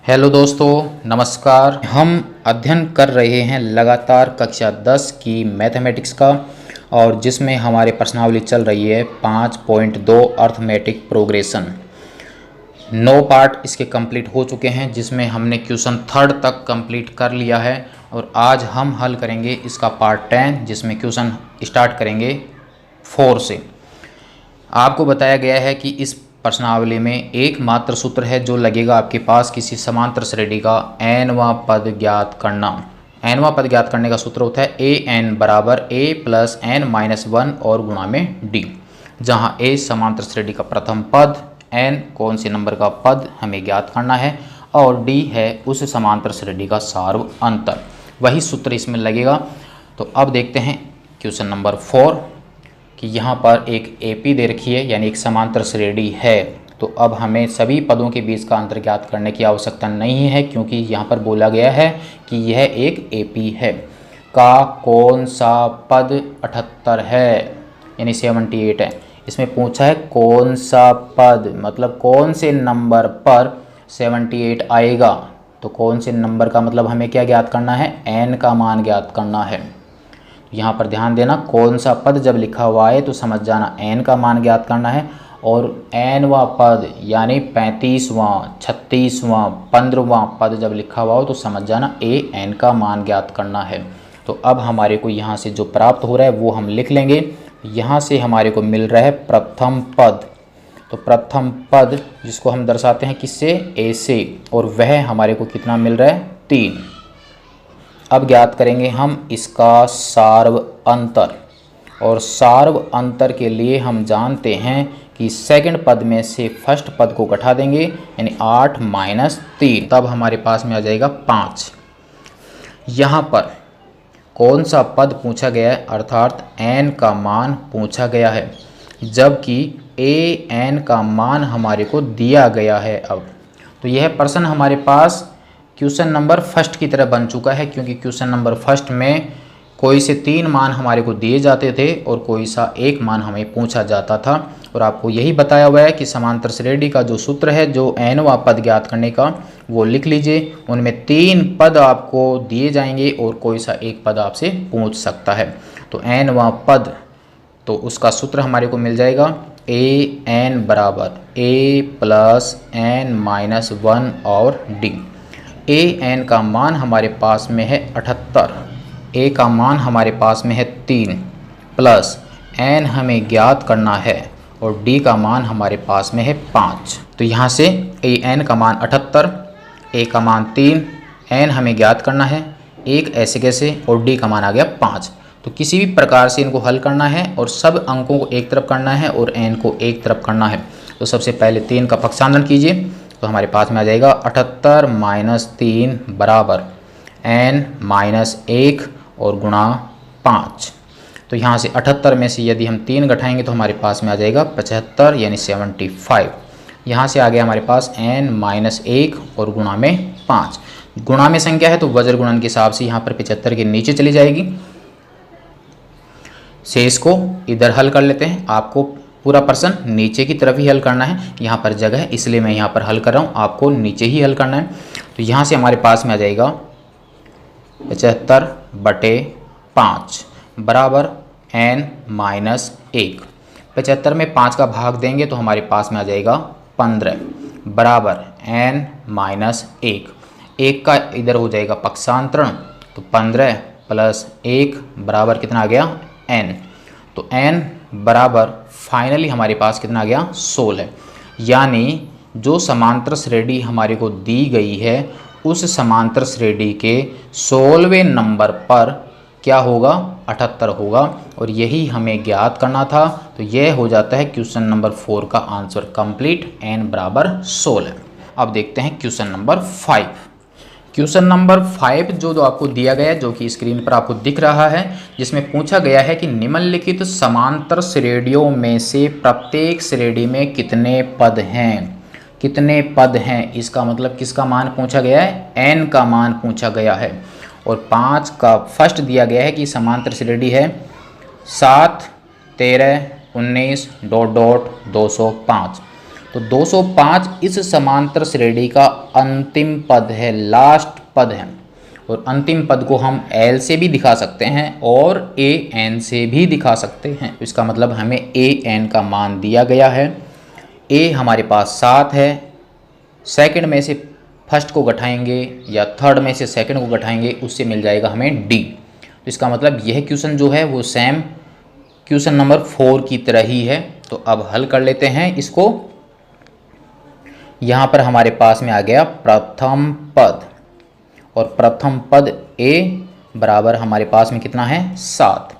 Hello दोस्तों, नमस्कार। हम अध्ययन कर रहे हैं लगातार कक्षा 10 की मैथमेटिक्स का, और जिसमें हमारे प्रश्नावली चल रही है 5.2 अर्थमेटिक प्रोग्रेशन। 9 पार्ट इसके कंप्लीट हो चुके हैं, जिसमें हमने क्वेश्चन 3 तक कंप्लीट कर लिया है। और आज हम हल करेंगे इसका पार्ट 10, जिसमें क्वेश्चन स्टार्ट करेंगे 4 से। आपको बताया गया है कि इस प्रश्नावली में एकमात्र सूत्र है जो लगेगा आपके पास किसी समांतर श्रेणी का nवां पद ज्ञात करना। nवां पद ज्ञात करने का सूत्र होता है ए एन बराबर a प्लस n माइनस 1 और गुणा में d, जहां a समांतर श्रेणी का प्रथम पद, n कौन से नंबर का पद हमें ज्ञात करना है, और d है उस समांतर श्रेणी का सार्व अंतर। वही सूत्र इसमें लगेगा। तो अब देखते हैं क्वेश्चन नंबर 4 कि यहाँ पर एक AP दे रखी है, यानी एक समांतर श्रेणी है। तो अब हमें सभी पदों के बीच का अंतर ज्ञात करने की आवश्यकता नहीं है, क्योंकि यहाँ पर बोला गया है कि यह एक AP है। का कौन सा पद 78 है, यानी 78 है। इसमें पूछा है कौन सा पद, मतलब कौन से नंबर पर 78 आएगा। तो कौन से नंबर का मतलब हमें क्या ज्ञात करना है, n का मान ज्ञात करना है। यहाँ पर ध्यान देना, कौन सा पद जब लिखा हुआ है तो समझ जाना n का मान ज्ञात करना है, और nवां पद यानी 35वां, 36वां, 15वां पद जब लिखा हुआ हो तो समझ जाना n का मान ज्ञात करना है। तो अब हमारे को यहाँ से जो प्राप्त हो रहा है वो हम लिख लेंगे। यहाँ से हमारे को मिल रहा है प्रथम पद। तो प्रथम पद जिसको हम दर्शाते हैं किससे, a से, और वह हमारे को कितना मिल रहा है, 3। अब ज्ञात करेंगे हम इसका सार्व अंतर, और सार्व अंतर के लिए हम जानते हैं कि सेकंड पद में से फर्स्ट पद को घटा देंगे, यानी 8 माइनस 3, तब हमारे पास में आ जाएगा 5। यहाँ पर कौन सा पद पूछा गया है, अर्थात n का मान पूछा गया है, जबकि an का मान हमारे को दिया गया है। अब तो यह प्रश्न हमारे पास क्वेश्चन नंबर फर्स्ट की तरह बन चुका है, क्योंकि क्वेश्चन नंबर फर्स्ट में कोई से 3 मान हमारे को दिए जाते थे और कोई सा 1 मान हमें पूछा जाता था। और आपको यही बताया हुआ है कि समांतर श्रेणी का जो सूत्र है, जो nवां पद ज्ञात करने का, वो लिख लीजिए। उनमें 3 पद आपको दिए जाएंगे और कोई सा 1 पद आपसे पूछ सकता है। तो nवां पद, तो उसका सूत्र हमारे को मिल जाएगा an बराबर a प्लस n माइनस 1 और d। an का मान हमारे पास में है 78, a का मान हमारे पास में है 3, प्लस n हमें ज्ञात करना है और d का मान हमारे पास में है 5। तो यहाँ से an का मान 78, a का मान 3, n हमें ज्ञात करना है 1 ऐसे कैसे, और d का मान आ गया 5। तो किसी भी प्रकार से इनको हल करना है और सब अंकों को एक तरफ करना है और n को एक तरफ करना है। तो सबसे पहले 3 का पक्षांतरण कीजिए, तो हमारे पास में आ जाएगा 78 माइनस 3 बराबर n माइनस 1 और गुणा 5। तो यहाँ से 78 में से यदि हम 3 घटाएंगे तो हमारे पास में आ जाएगा 75, यानी 75। यहाँ से आ गया हमारे पास n माइनस 1 और गुणा में 5। गुणा में संख्या है तो वज्र गुणन के हिसाब से यहाँ पर 75 के नीचे चली जाएगी। शेष को इधर हल कर लेते हैं। आपको पूरा प्रश्न नीचे की तरफ ही हल करना है, यहाँ पर जगह है इसलिए मैं यहाँ पर हल कर रहा हूँ, आपको नीचे ही हल करना है। तो यहाँ से हमारे पास में आ जाएगा 75/5 बराबर n माइनस 1। 75 में 5 का भाग देंगे तो हमारे पास में आ जाएगा 15 बराबर n माइनस 1। 1 का इधर हो जाएगा पक्षांतरण, तो 15 प्लस 1 बराबर कितना आ गया, n। तो n बराबर फाइनली हमारे पास कितना आ गया, 16। यानी जो समांतर श्रेणी हमारे को दी गई है उस समांतर श्रेणी के 16वें नंबर पर क्या होगा, 78 होगा, और यही हमें ज्ञात करना था। तो यह हो जाता है क्वेश्चन नंबर 4 का आंसर कंप्लीट, n बराबर 16। अब देखते हैं क्वेश्चन नंबर 5। क्वेश्चन नंबर 5 जो आपको दिया गया है, जो कि स्क्रीन पर आपको दिख रहा है, जिसमें पूछा गया है कि निम्नलिखित समांतर श्रेणियों में से प्रत्येक श्रेणी में कितने पद हैं। कितने पद हैं, इसका मतलब किसका मान पूछा गया है, n का मान पूछा गया है। और 5 का फर्स्ट दिया गया है कि समांतर श्रेणी है 7, 13, 19 ... 205। तो 205 इस समांतर श्रेणी का अंतिम पद है, लास्ट पद है। और अंतिम पद को हम L से भी दिखा सकते हैं और AN से भी दिखा सकते हैं। इसका मतलब हमें AN का मान दिया गया है। A हमारे पास 7 है, सेकंड में से फर्स्ट को घटाएंगे या थर्ड में से सेकंड को घटाएंगे, उससे मिल जाएगा हमें D। तो इसका मतलब यह क्वेश्चन जो है वो सेम क्वेश्चन नंबर 4 की तरह ही है। तो अब हल कर लेते हैं इसको। यहाँ पर हमारे पास में आ गया प्रथम पद, और प्रथम पद A बराबर हमारे पास में कितना है 7।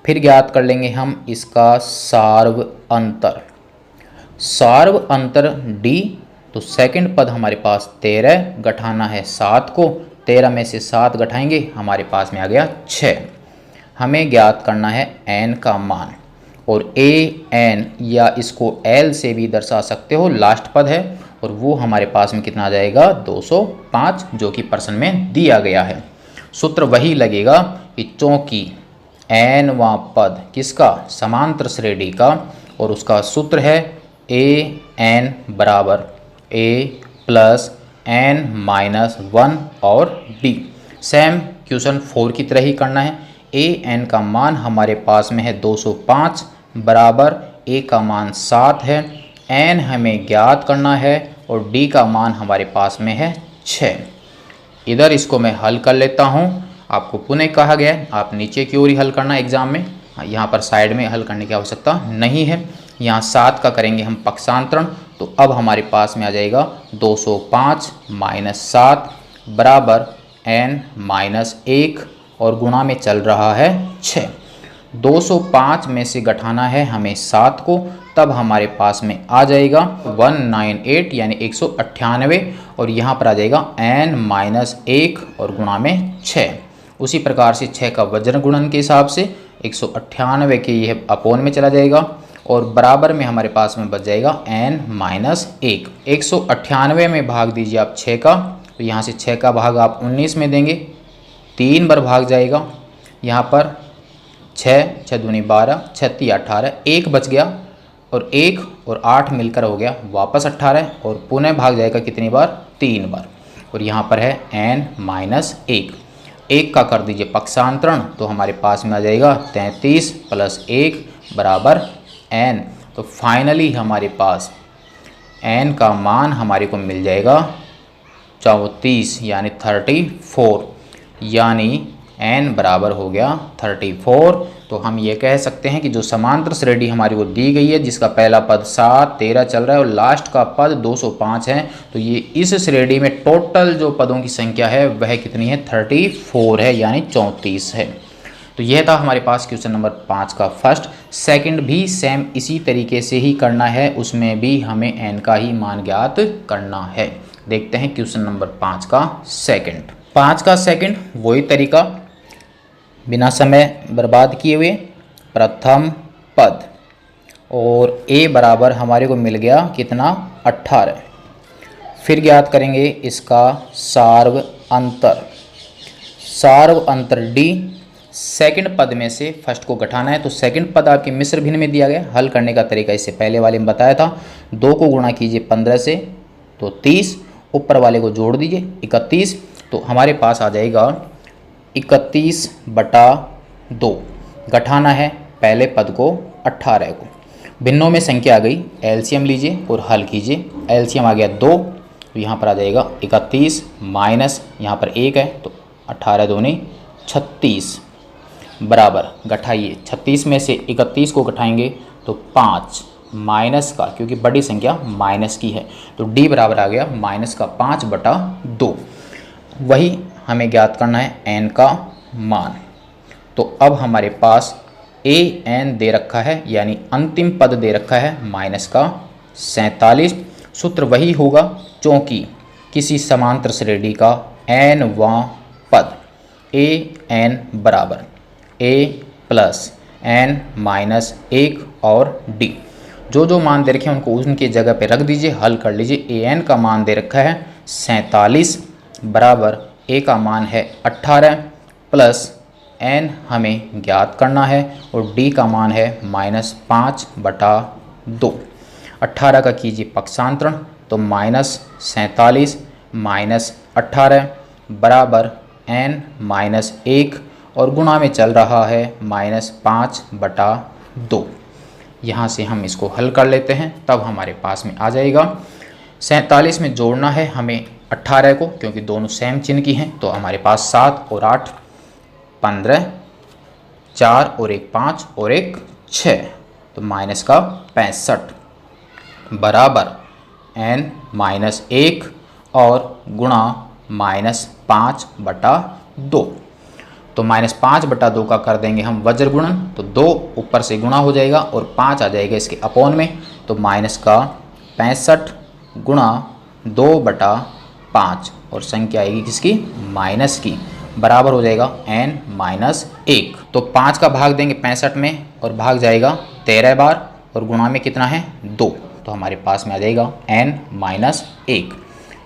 फिर ज्ञात कर लेंगे हम इसका सार्व अंतर। सार्व अंतर D, तो सेकंड पद हमारे पास 13, घटाना है 7 को, 13 में से 7 घटाएंगे हमारे पास में आ गया 6। हमें ज्ञात करना है N का मान, और AN या इसको L से भी दर्शा सकते हो, लास्ट पद है, और वो हमारे पास में कितना आ जाएगा 205, जो कि प्रश्न में दिया गया है। सूत्र वही लगेगा कि चूंकि Nवां पद किसका, समांतर श्रेणी का, और उसका सूत्र है AN बराबर A प्लस N-1 और D। सेम क्वेश्चन 4 की तरह ही करना है। AN का मान हमारे पास में है 205 बराबर A का मान 7 है, N हमें ज्ञात करना है और D का मान हमारे पास में है 6। इधर इसको मैं हल कर लेता हूँ। आपको पुनः कहा गया है आप नीचे की ओर ही हल करना एग्जाम में, यहाँ पर साइड में हल करने की आवश्यकता नहीं है। यहाँ 7 का करेंगे हम पक्षांतरण, तो अब हमारे पास में आ जाएगा 205 माइनस 7 बराबर N माइनस 1 और गुणा में चल रहा है 6। 205 में से घटाना है हमें 7 को, तब हमारे पास में आ जाएगा 198 यानी 198, और यहाँ पर आ जाएगा N माइनस 1 और गुणा में 6। उसी प्रकार से 6 का वज्र गुणन के हिसाब से 198 के यह अपोन में चला जाएगा, और बराबर में हमारे पास में बच जाएगा N माइनस 1। 198 में भाग दीजिए आप 6 का, तो यहाँ से 6 का भाग आप 19 में देंगे, 3 बार भाग जाएगा। यहाँ पर 6 दूनी 12, 36 18, 1 बच गया, और 1 और 8 मिलकर हो गया वापस 18, और पुनः भाग जाएगा कितनी बार, 3 बार, और यहाँ पर है N माइनस 1। 1 का कर दीजिए पक्षांतरण, तो हमारे पास में आ जाएगा 33 प्लस 1 बराबर N। तो फाइनली हमारे पास N का मान हमारे को मिल जाएगा 34 यानी 34, यानी N बराबर हो गया 34। तो हम ये कह सकते हैं कि जो समांतर श्रेणी हमारी को दी गई है, जिसका पहला पद 7 13 चल रहा है और लास्ट का पद 205 है, तो ये इस श्रेणी में टोटल जो पदों की संख्या है वह कितनी है 34 है, यानी 34 है। तो यह था हमारे पास क्वेश्चन नंबर 5 का फर्स्ट। सेकंड भी सेम इसी तरीके से ही करना है, उसमें भी हमें N का ही मान ज्ञात करना है। देखते हैं क्वेश्चन नंबर 5 का सेकंड। 5 का सेकंड वही तरीका, बिना समय बर्बाद किए हुए। प्रथम पद और A बराबर हमारे को मिल गया कितना 18। फिर ज्ञात करेंगे इसका सार्व अंतर। सार्व अंतर D, सेकंड पद में से फर्स्ट को घटाना है, तो सेकंड पद आपके मिश्र भिन्न में दिया गया। हल करने का तरीका इससे पहले वाले में बताया था। 2 को गुणा कीजिए 15 से तो 30, ऊपर वाले को जोड़ दीजिए 31, तो हमारे पास आ जाएगा 31/2। घटाना है पहले पद को 18 को, भिन्नों में संख्या आ गई, एलसीएम लीजिए और हल कीजिए। एलसीएम आ गया 2, तो यहाँ पर आ जाएगा 31 माइनस यहाँ पर 1 है, तो 18 दूनी 36 बराबर, घटाइए 36 में से 31 को घटाएंगे तो 5 माइनस का, क्योंकि बड़ी संख्या माइनस की है, तो D बराबर आ गया -5/2। वही हमें ज्ञात करना है N का मान। तो अब हमारे पास AN दे रखा है, यानी अंतिम पद दे रखा है -47। सूत्र वही होगा, क्योंकि किसी समांतर श्रेणी का Nवां पद AN बराबर A प्लस N-1 और D। जो मान दे रखे हैं उनको उनकी जगह पे रख दीजिए, हल कर लीजिए। AN का मान दे रखा है 47 बराबर A का मान है 18 प्लस N हमें ज्ञात करना है और D का मान है -5/2। 18 का कीजिए पक्षांतरण तो -47 -18 बराबर n माइनस 1 और गुणा में चल रहा है -5/2। यहाँ से हम इसको हल कर लेते हैं तब हमारे पास में आ जाएगा। 47 में जोड़ना है हमें 18 को क्योंकि दोनों सेम चिन्ह की हैं, तो हमारे पास 7 और 8 15, 4 और 1 5 और 1 6, तो माइनस का 65 बराबर n माइनस 1 और गुणा -5/2। तो -5/2 का कर देंगे हम वज्र गुणन, तो 2 ऊपर से गुणा हो जाएगा और 5 आ जाएगा इसके अपोन में, तो माइनस का 65 गुणा 2/5 और संख्या आएगी किसकी, माइनस की, बराबर हो जाएगा n-1। तो 5 का भाग देंगे 65 में और भाग जाएगा 13 बार और गुणा में कितना है 2, तो हमारे पास में आ जाएगा n-1।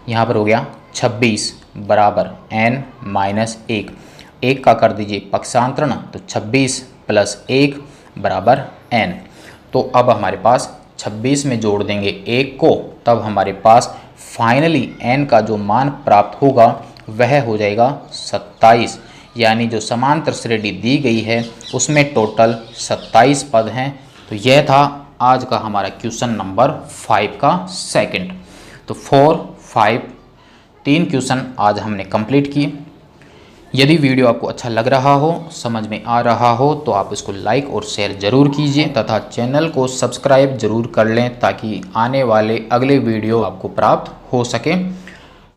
यहाँ पर हो गया 26 बराबर n-1। 1 का कर दीजिए पक्षांतरण तो 26 + 1 बराबर n। तो अब हमारे पास 26 में जोड़ देंगे 1 को, तब हमारे पास फाइनली n का जो मान प्राप्त होगा वह हो जाएगा 27। यानी जो समांतर श्रेणी दी गई है उसमें टोटल 27 पद हैं। तो यह था आज का हमारा क्वेश्चन नंबर 5 का सेकंड। तो 4, 5 3 क्वेश्चन आज हमने कंप्लीट किए। यदि वीडियो आपको अच्छा लग रहा हो, समझ में आ रहा हो, तो आप इसको लाइक और शेयर ज़रूर कीजिए तथा चैनल को सब्सक्राइब ज़रूर कर लें ताकि आने वाले अगले वीडियो आपको प्राप्त हो सके।